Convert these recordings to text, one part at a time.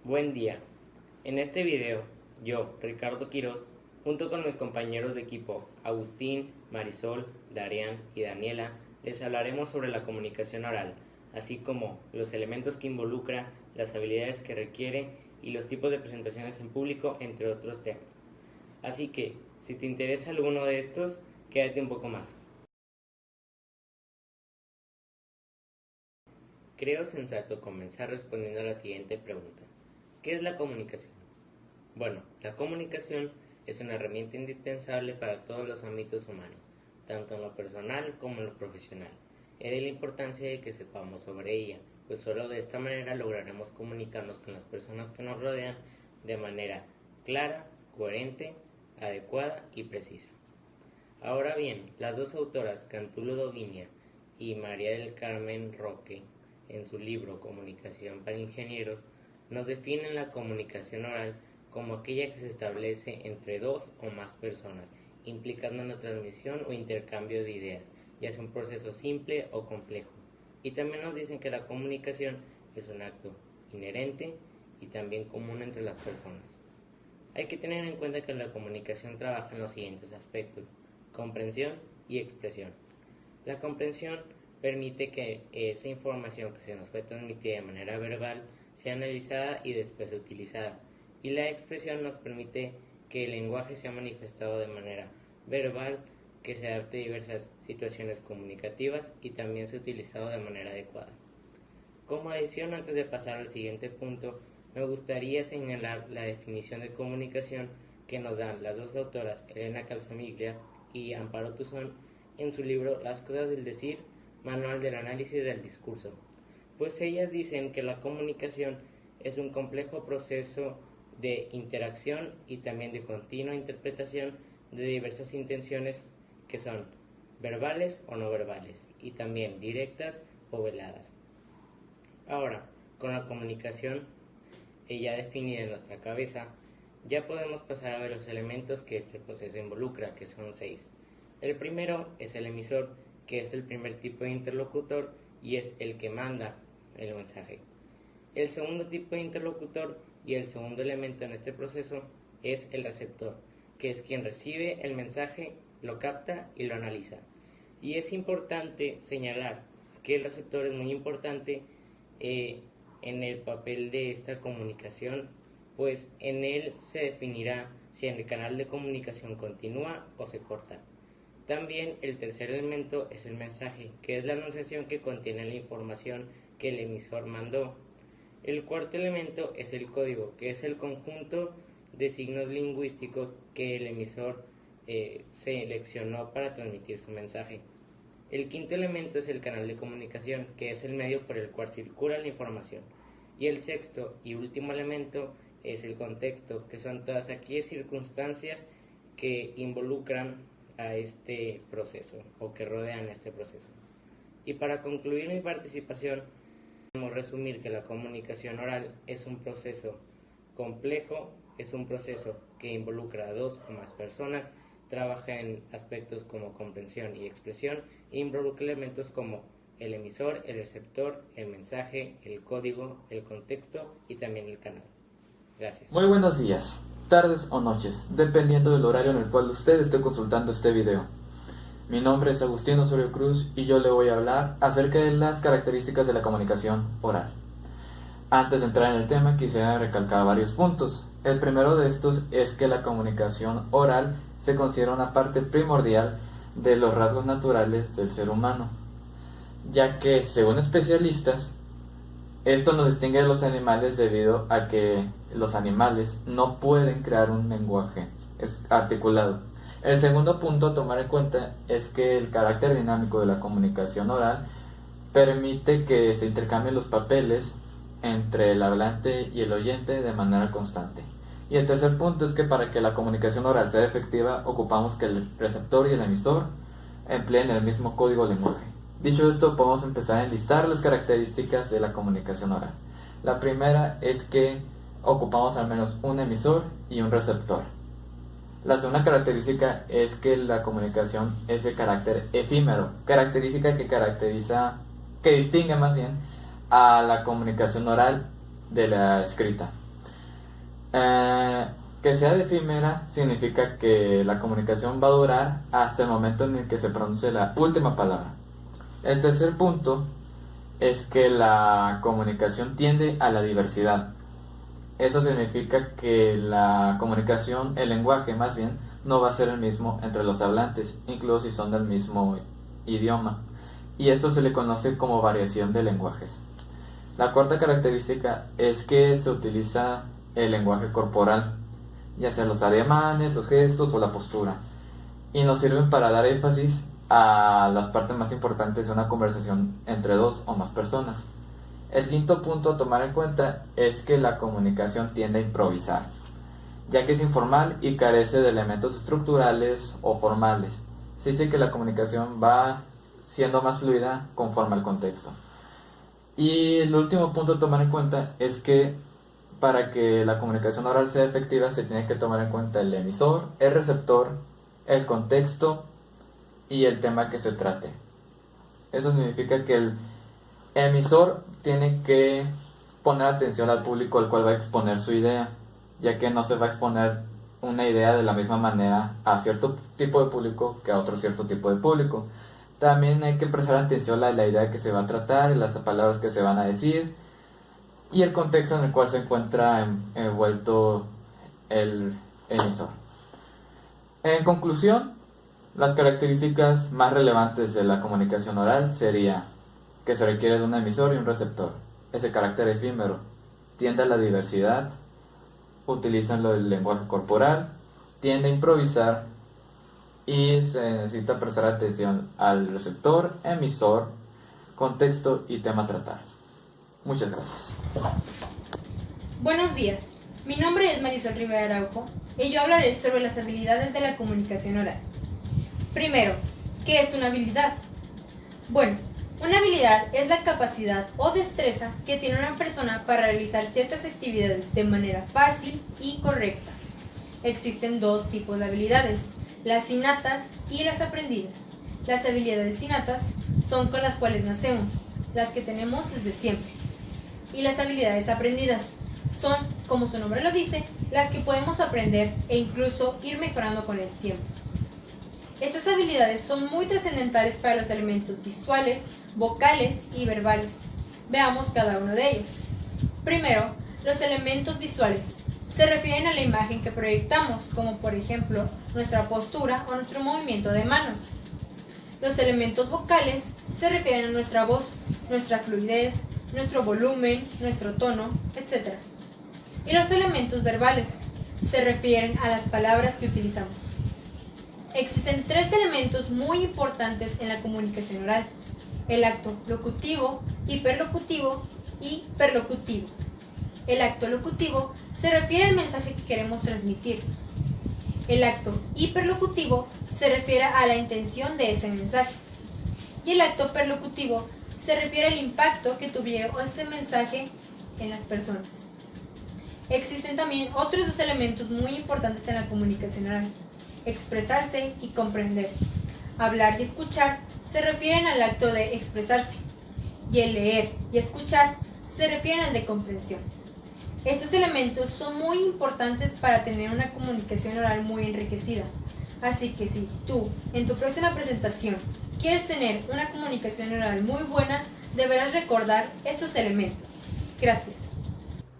Buen día. En este video, yo, Ricardo Quirós, junto con mis compañeros de equipo Agustín, Marisol, Darian y Daniela, les hablaremos sobre la comunicación oral, así como los elementos que involucra, las habilidades que requiere y los tipos de presentaciones en público, entre otros temas. Así que, si te interesa alguno de estos, quédate un poco más. Creo sensato comenzar respondiendo a la siguiente pregunta. ¿Qué es la comunicación? Bueno, la comunicación es una herramienta indispensable para todos los ámbitos humanos, tanto en lo personal como en lo profesional. Es de la importancia de que sepamos sobre ella, pues solo de esta manera lograremos comunicarnos con las personas que nos rodean de manera clara, coherente, adecuada y precisa. Ahora bien, las dos autoras, Cantú Ludovinia y María del Carmen Roque, en su libro Comunicación para Ingenieros, nos definen la comunicación oral como aquella que se establece entre dos o más personas, implicando una transmisión o intercambio de ideas, ya sea un proceso simple o complejo. Y también nos dicen que la comunicación es un acto inherente y también común entre las personas. Hay que tener en cuenta que la comunicación trabaja en los siguientes aspectos: comprensión y expresión. La comprensión permite que esa información que se nos fue transmitida de manera verbal sea analizada y después utilizada, y la expresión nos permite que el lenguaje sea manifestado de manera verbal, que se adapte a diversas situaciones comunicativas y también sea utilizado de manera adecuada. Como adición, antes de pasar al siguiente punto, me gustaría señalar la definición de comunicación que nos dan las dos autoras, Elena Calzamiglia y Amparo Tuzón, en su libro Las cosas del decir, Manual del análisis del discurso, pues ellas dicen que la comunicación es un complejo proceso de interacción y también de continua interpretación de diversas intenciones que son verbales o no verbales y también directas o veladas. Ahora, con la comunicación ya definida en nuestra cabeza, ya podemos pasar a ver los elementos que este proceso involucra, que son 6. El primero es el emisor, que es el primer tipo de interlocutor y es el que manda el mensaje. El segundo tipo de interlocutor y el segundo elemento en este proceso es el receptor, que es quien recibe el mensaje, lo capta y lo analiza. Y es importante señalar que el receptor es muy importante en el papel de esta comunicación, pues en él se definirá si el canal de comunicación continúa o se corta. También el tercer elemento es el mensaje, que es la anunciación que contiene la información que el emisor mandó. El cuarto elemento es el código, que es el conjunto de signos lingüísticos que el emisor seleccionó para transmitir su mensaje. El quinto elemento es el canal de comunicación, que es el medio por el cual circula la información. Y el sexto y último elemento es el contexto, que son todas aquellas circunstancias que involucran a este proceso o que rodean este proceso. Y para concluir mi participación, podemos resumir que la comunicación oral es un proceso complejo, es un proceso que involucra a dos o más personas, trabaja en aspectos como comprensión y expresión e involucra elementos como el emisor, el receptor, el mensaje, el código, el contexto y también el canal. Gracias. Muy buenos días, tardes o noches, dependiendo del horario en el cual usted esté consultando este video. Mi nombre es Agustín Osorio Cruz y yo le voy a hablar acerca de las características de la comunicación oral. Antes de entrar en el tema, quisiera recalcar varios puntos. El primero de estos es que la comunicación oral se considera una parte primordial de los rasgos naturales del ser humano, ya que, según especialistas, esto nos distingue de los animales debido a que los animales no pueden crear un lenguaje articulado. El segundo punto a tomar en cuenta es que el carácter dinámico de la comunicación oral permite que se intercambien los papeles entre el hablante y el oyente de manera constante. Y el tercer punto es que para que la comunicación oral sea efectiva, ocupamos que el receptor y el emisor empleen el mismo código lenguaje. Dicho esto, podemos empezar a enlistar las características de la comunicación oral. La primera es que ocupamos al menos un emisor y un receptor. La segunda característica es que la comunicación es de carácter efímero, característica que distingue más bien a la comunicación oral de la escrita. Que sea efímera significa que la comunicación va a durar hasta el momento en el que se pronuncie la última palabra. El tercer punto es que la comunicación tiende a la diversidad. Eso significa que la comunicación, el lenguaje más bien, no va a ser el mismo entre los hablantes, incluso si son del mismo idioma. Y esto se le conoce como variación de lenguajes. La cuarta característica es que se utiliza el lenguaje corporal, ya sea los ademanes, los gestos o la postura, y nos sirven para dar énfasis a las partes más importantes de una conversación entre dos o más personas. El quinto punto a tomar en cuenta es que la comunicación tiende a improvisar, ya que es informal y carece de elementos estructurales o formales. Se dice que la comunicación va siendo más fluida conforme al contexto. Y el último punto a tomar en cuenta es que para que la comunicación oral sea efectiva se tiene que tomar en cuenta el emisor, el receptor, el contexto y el tema que se trate. Eso significa que el emisor tiene que poner atención al público al cual va a exponer su idea, ya que no se va a exponer una idea de la misma manera a cierto tipo de público que a otro cierto tipo de público. También hay que prestar atención a la idea que se va a tratar, las palabras que se van a decir y el contexto en el cual se encuentra envuelto el emisor. En conclusión, las características más relevantes de la comunicación oral sería que se requiere de un emisor y un receptor. Ese carácter efímero tiende a la diversidad, utilizan el lenguaje corporal, tiende a improvisar y se necesita prestar atención al receptor, emisor, contexto y tema a tratar. Muchas gracias. Buenos días, mi nombre es Marisol Rivera Araujo y yo hablaré sobre las habilidades de la comunicación oral. Primero, ¿qué es una habilidad? Bueno, una habilidad es la capacidad o destreza que tiene una persona para realizar ciertas actividades de manera fácil y correcta. Existen dos tipos de habilidades, las innatas y las aprendidas. Las habilidades innatas son con las cuales nacemos, las que tenemos desde siempre. Y las habilidades aprendidas son, como su nombre lo dice, las que podemos aprender e incluso ir mejorando con el tiempo. Estas habilidades son muy trascendentales para los elementos visuales, vocales y verbales. Veamos cada uno de ellos. Primero, los elementos visuales. Se refieren a la imagen que proyectamos, como por ejemplo nuestra postura o nuestro movimiento de manos. Los elementos vocales se refieren a nuestra voz, nuestra fluidez, nuestro volumen, nuestro tono, etc. Y los elementos verbales se refieren a las palabras que utilizamos. Existen tres elementos muy importantes en la comunicación oral: el acto locutivo, hiperlocutivo y perlocutivo. El acto locutivo se refiere al mensaje que queremos transmitir. El acto hiperlocutivo se refiere a la intención de ese mensaje. Y el acto perlocutivo se refiere al impacto que tuvo ese mensaje en las personas. Existen también otros dos elementos muy importantes en la comunicación oral: expresarse y comprender. Hablar y escuchar se refieren al acto de expresarse, y el leer y escuchar se refieren al de comprensión. Estos elementos son muy importantes para tener una comunicación oral muy enriquecida. Así que si tú, en tu próxima presentación, quieres tener una comunicación oral muy buena, deberás recordar estos elementos. Gracias.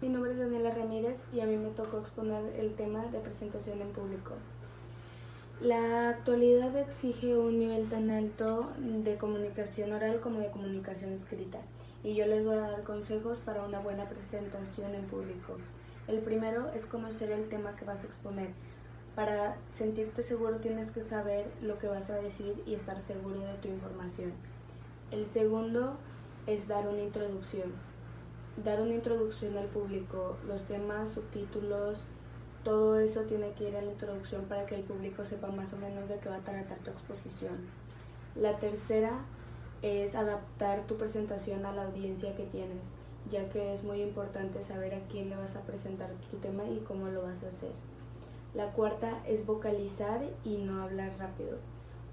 Mi nombre es Daniela Ramírez y a mí me tocó exponer el tema de presentación en público. La actualidad exige un nivel tan alto de comunicación oral como de comunicación escrita, y yo les voy a dar consejos para una buena presentación en público. El primero es conocer el tema que vas a exponer. Para sentirte seguro tienes que saber lo que vas a decir y estar seguro de tu información. El segundo es dar una introducción. Dar una introducción al público, los temas, subtítulos, todo eso tiene que ir a la introducción para que el público sepa más o menos de qué va a tratar tu exposición. La tercera es adaptar tu presentación a la audiencia que tienes, ya que es muy importante saber a quién le vas a presentar tu tema y cómo lo vas a hacer. La cuarta es vocalizar y no hablar rápido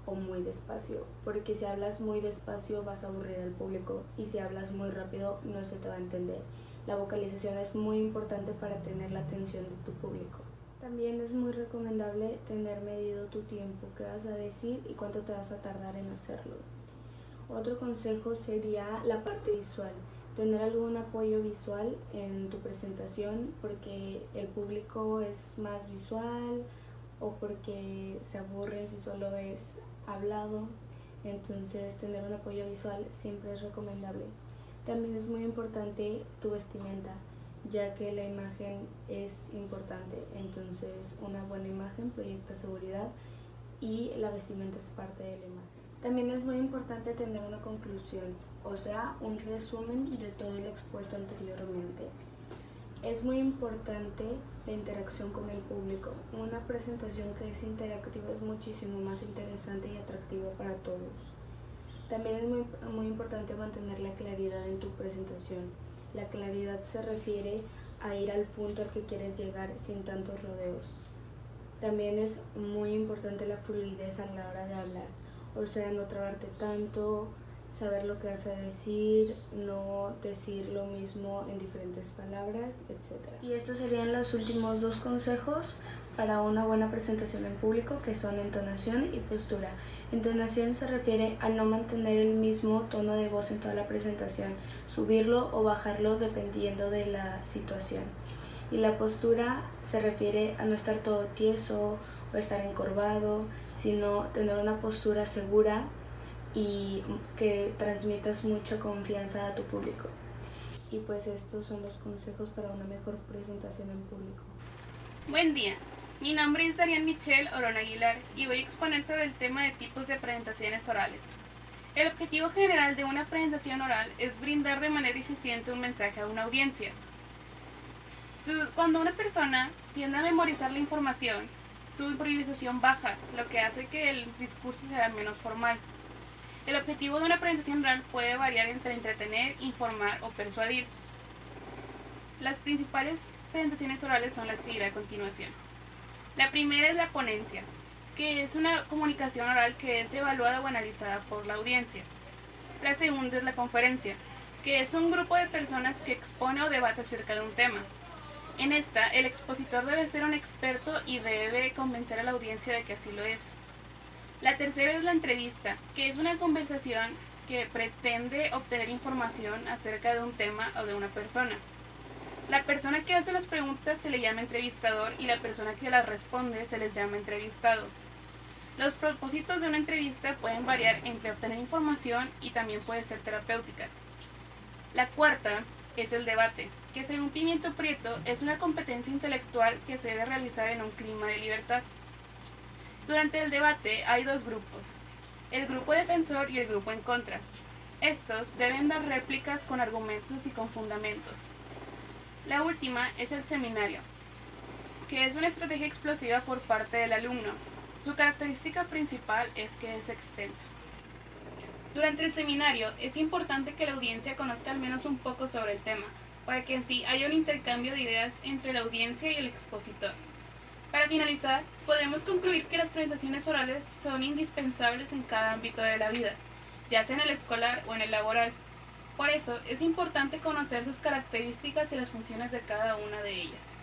o muy despacio, porque si hablas muy despacio vas a aburrir al público y si hablas muy rápido no se te va a entender. La vocalización es muy importante para tener la atención de tu público. También es muy recomendable tener medido tu tiempo, qué vas a decir y cuánto te vas a tardar en hacerlo. Otro consejo sería la parte visual. Tener algún apoyo visual en tu presentación porque el público es más visual o porque se aburren si solo es hablado. Entonces tener un apoyo visual siempre es recomendable. También es muy importante tu vestimenta, ya que la imagen es importante. Entonces una buena imagen proyecta seguridad y la vestimenta es parte de la imagen. También es muy importante tener una conclusión, o sea, un resumen de todo lo expuesto anteriormente. Es muy importante la interacción con el público. Una presentación que es interactiva es muchísimo más interesante y atractiva para todos. También es muy importante mantener la claridad en tu presentación. La claridad se refiere a ir al punto al que quieres llegar sin tantos rodeos. También es muy importante la fluidez a la hora de hablar. O sea, no trabarte tanto, saber lo que vas a decir, no decir lo mismo en diferentes palabras, etc. Y estos serían los últimos 2 consejos para una buena presentación en público, que son entonación y postura. Entonación se refiere a no mantener el mismo tono de voz en toda la presentación, subirlo o bajarlo dependiendo de la situación. Y la postura se refiere a no estar todo tieso o estar encorvado, sino tener una postura segura y que transmitas mucha confianza a tu público. Y pues estos son los consejos para una mejor presentación en público. Buen día, mi nombre es Darian Michelle Orón Aguilar y voy a exponer sobre el tema de tipos de presentaciones orales. El objetivo general de una presentación oral es brindar de manera eficiente un mensaje a una audiencia. Cuando una persona tiende a memorizar la información, su improvisación baja, lo que hace que el discurso sea menos formal. El objetivo de una presentación oral puede variar entre entretener, informar o persuadir. Las principales presentaciones orales son las que diré a continuación. La primera es la ponencia, que es una comunicación oral que es evaluada o analizada por la audiencia. La segunda es la conferencia, que es un grupo de personas que expone o debate acerca de un tema. En esta, el expositor debe ser un experto y debe convencer a la audiencia de que así lo es. La tercera es la entrevista, que es una conversación que pretende obtener información acerca de un tema o de una persona. La persona que hace las preguntas se le llama entrevistador y la persona que las responde se les llama entrevistado. Los propósitos de una entrevista pueden variar entre obtener información y también puede ser terapéutica. La cuarta es el debate, que según Pimiento Prieto es una competencia intelectual que se debe realizar en un clima de libertad. Durante el debate hay 2 grupos, el grupo defensor y el grupo en contra. Estos deben dar réplicas con argumentos y con fundamentos. La última es el seminario, que es una estrategia explosiva por parte del alumno. Su característica principal es que es extenso. Durante el seminario es importante que la audiencia conozca al menos un poco sobre el tema, para que así haya un intercambio de ideas entre la audiencia y el expositor. Para finalizar, podemos concluir que las presentaciones orales son indispensables en cada ámbito de la vida, ya sea en el escolar o en el laboral. Por eso es importante conocer sus características y las funciones de cada una de ellas.